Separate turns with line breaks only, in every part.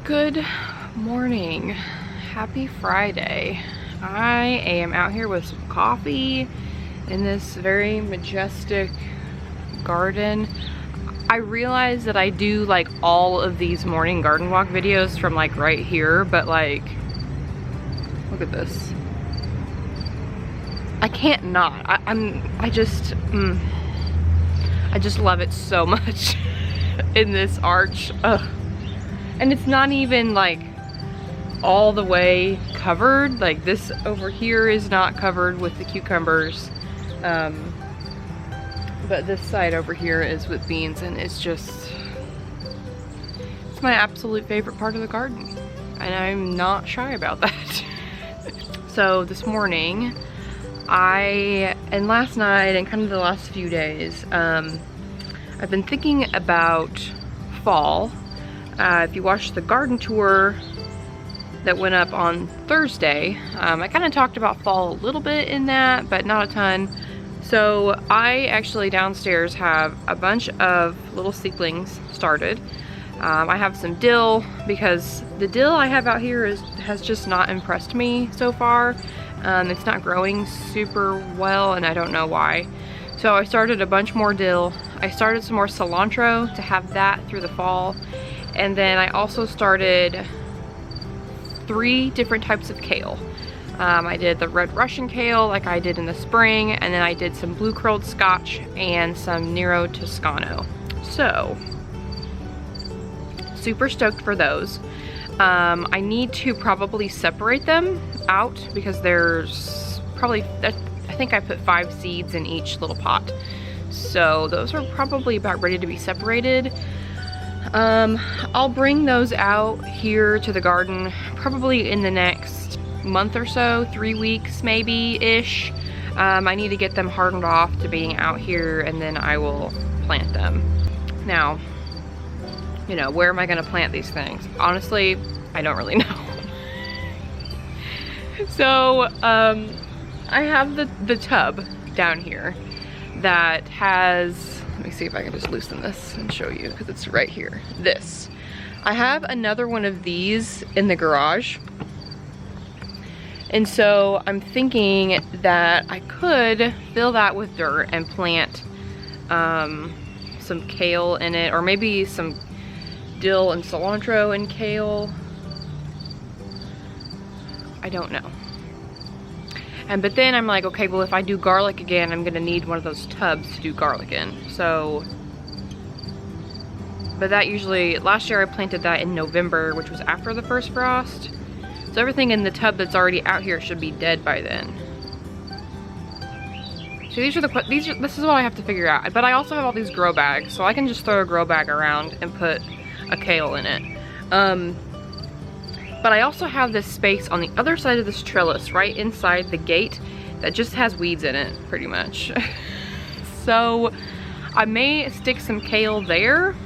Good morning. Happy Friday. I am out here with some coffee in this very majestic garden. I realize that I do like all of these morning garden walk videos from like right here, but like, look at this. I can't not. I just love it so much in this arch. Ugh. And it's not even like all the way covered. Like this over here is not covered with the cucumbers. But this side over here is with beans, and it's my absolute favorite part of the garden. And I'm not shy about that. So this morning, and last night and kind of the last few days, I've been thinking about fall. If you watched the garden tour that went up on Thursday, I kind of talked about fall a little bit in that, but not a ton. So I actually downstairs have a bunch of little seedlings started. I have some dill because the dill I have out here has just not impressed me so far. It's not growing super well, and I don't know why. So I started a bunch more dill. I started some more cilantro to have that through the fall. And then I also started 3 different types of kale. I did the red Russian kale like I did in the spring, and then I did some blue curled scotch and some Nero Toscano. So, super stoked for those. I need to probably separate them out because there's probably, I think I put 5 seeds in each little pot. So those are probably about ready to be separated. I'll bring those out here to the garden probably in the next month or so, 3 weeks maybe-ish. I need to get them hardened off to being out here, and then I will plant them. Now, you know, where am I gonna plant these things? Honestly, I don't really know. So, I have the tub down here that has, let me see if I can just loosen this and show you because it's right here. This. I have another one of these in the garage. And so I'm thinking that I could fill that with dirt and plant some kale in it, or maybe some dill and cilantro and kale. I don't know. But then I'm like, okay, well if I do garlic again, I'm gonna need one of those tubs to do garlic in. So, but that usually, last year I planted that in November, which was after the first frost. So everything in the tub that's already out here should be dead by then. So this is what I have to figure out. But I also have all these grow bags, so I can just throw a grow bag around and put a kale in it. But I also have this space on the other side of this trellis, right inside the gate, that just has weeds in it, pretty much. So I may stick some kale there.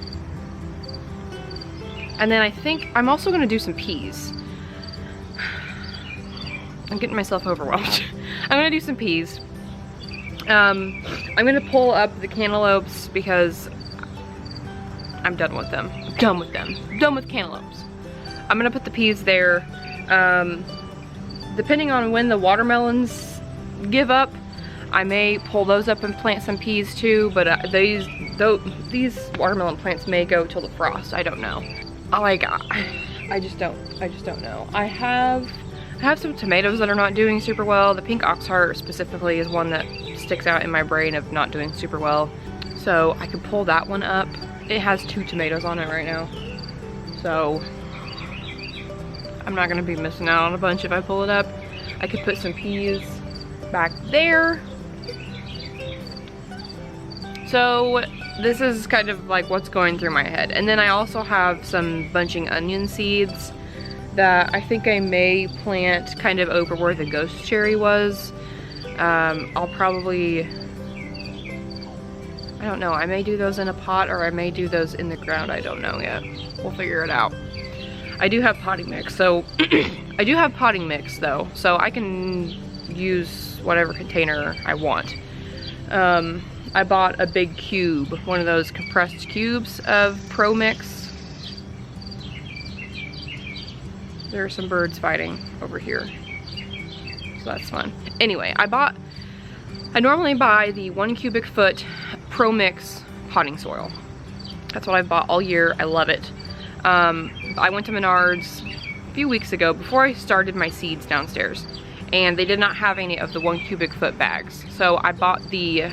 And then I think I'm also gonna do some peas. I'm getting myself overwhelmed. I'm gonna do some peas. I'm gonna pull up the cantaloupes because I'm done with them. I'm done with them. I'm done with cantaloupes. I'm gonna put the peas there. Depending on when the watermelons give up, I may pull those up and plant some peas too, but these watermelon plants may go till the frost. I don't know. I just don't know. I have some tomatoes that are not doing super well. The pink oxheart specifically is one that sticks out in my brain of not doing super well. So I could pull that one up. It has 2 tomatoes on it right now. So I'm not gonna be missing out on a bunch if I pull it up. I could put some peas back there. So this is kind of like what's going through my head. And then I also have some bunching onion seeds that I think I may plant kind of over where the ghost cherry was. I'll probably, I don't know, I may do those in a pot or I may do those in the ground. I don't know yet. We'll figure it out. I do have potting mix, so I do have potting mix though, so I can use whatever container I want. I bought a big cube, one of those compressed cubes of Pro Mix. there are some birds fighting over here. So that's fun. Anyway, I normally buy the 1 cubic foot Pro Mix potting soil. That's what I've bought all year. I love it. I went to Menards a few weeks ago before I started my seeds downstairs, and they did not have any of the 1 cubic foot bags. So I bought the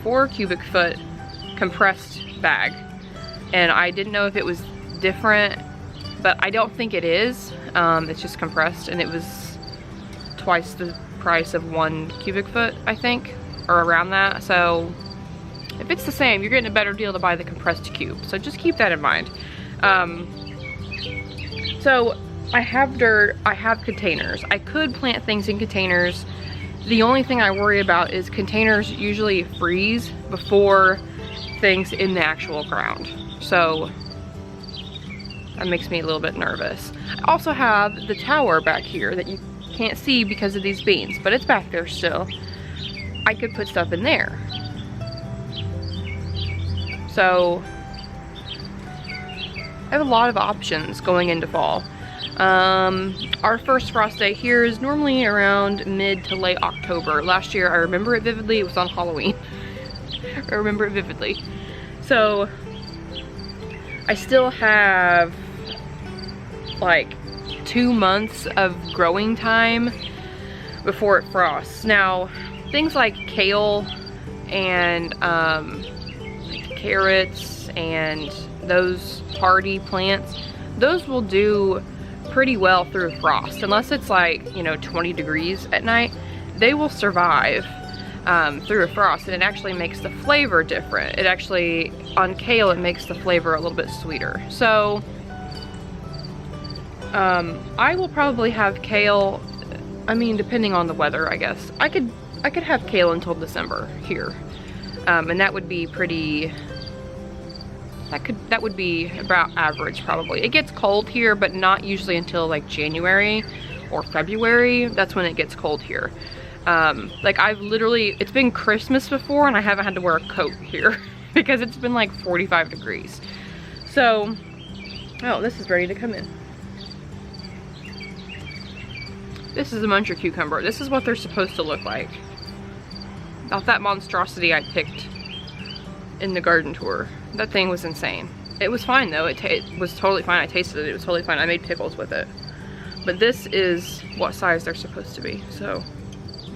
4 cubic foot compressed bag, and I didn't know if it was different, but I don't think it is. It's just compressed, and it was twice the price of 1 cubic foot, I think, or around that. So if it's the same, you're getting a better deal to buy the compressed cube. So just keep that in mind. So I have dirt, I have containers. I could plant things in containers. The only thing I worry about is containers usually freeze before things in the actual ground. So that makes me a little bit nervous. I also have the tower back here that you can't see because of these beans, but it's back there still. I could put stuff in there. So I have a lot of options going into fall. Our first frost day here is normally around mid to late October. Last year, I remember it vividly, it was on Halloween. I remember it vividly. So I still have like 2 months of growing time before it frosts. Now, things like kale and carrots and those hardy plants, those will do pretty well through frost. Unless it's like, you know, 20 degrees at night, they will survive through a frost, and it actually makes the flavor different. It actually, on kale, it makes the flavor a little bit sweeter. So I will probably have kale, I mean, depending on the weather, I guess. I could have kale until December here. And that would be pretty, that would be about average probably. It gets cold here, but not usually until like January or February. That's when it gets cold here. Like I've literally, it's been Christmas before and I haven't had to wear a coat here because it's been like 45 degrees. So, oh, this is ready to come in. This is a muncher cucumber. This is what they're supposed to look like. Not that monstrosity I picked in the garden tour. That thing was insane. It was fine though. It was totally fine. I tasted it. It was totally fine. I made pickles with it. But this is what size they're supposed to be. So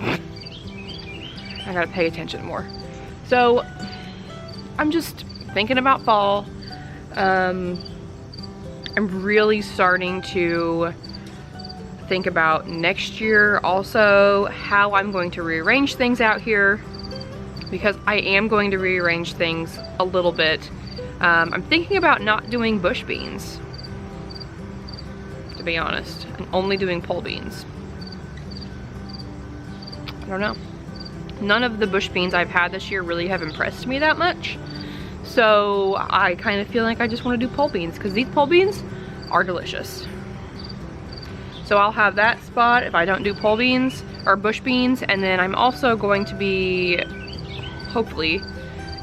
I gotta pay attention more. So I'm just thinking about fall. I'm really starting to think about next year also, how I'm going to rearrange things out here, because I am going to rearrange things a little bit. I'm thinking about not doing bush beans, to be honest, and only doing pole beans. I don't know. None of the bush beans I've had this year really have impressed me that much. So I kind of feel like I just want to do pole beans, because these pole beans are delicious. So I'll have that spot if I don't do pole beans or bush beans. And then I'm also going to be, hopefully,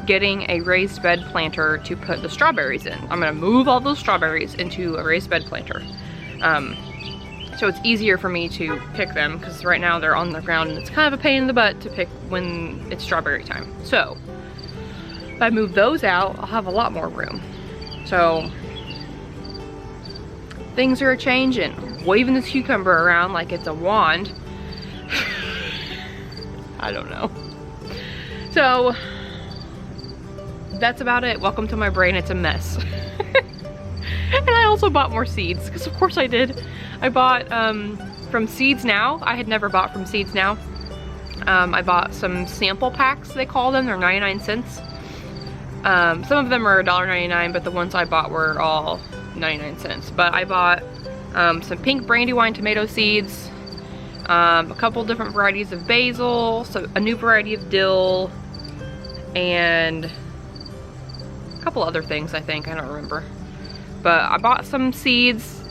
getting a raised bed planter to put the strawberries in. I'm gonna move all those strawberries into a raised bed planter. So it's easier for me to pick them, because right now they're on the ground and it's kind of a pain in the butt to pick when it's strawberry time. So if I move those out, I'll have a lot more room. So things are changing. Waving this cucumber around like it's a wand. I don't know. So that's about it. Welcome to my brain. It's a mess. And I also bought more seeds, because of course I did. I bought from Seeds Now. I had never bought from Seeds Now. I bought some sample packs, they call them. They're 99 cents. Some of them are $1.99, but the ones I bought were all 99 cents. But I bought some pink Brandywine tomato seeds, a couple different varieties of basil, so a new variety of dill, and a couple other things I think, I don't remember. But I bought some seeds,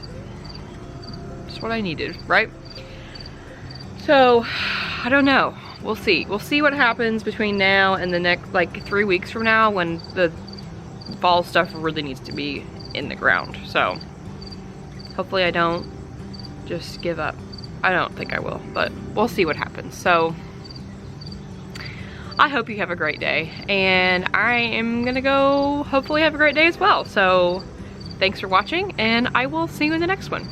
just what I needed, right? So, I don't know, we'll see. We'll see what happens between now and the next, like 3 weeks from now, when the fall stuff really needs to be in the ground. So Hopefully I don't just give up. I don't think I will, but we'll see what happens. So I hope you have a great day, and I am gonna go hopefully have a great day as well. So thanks for watching, and I will see you in the next one.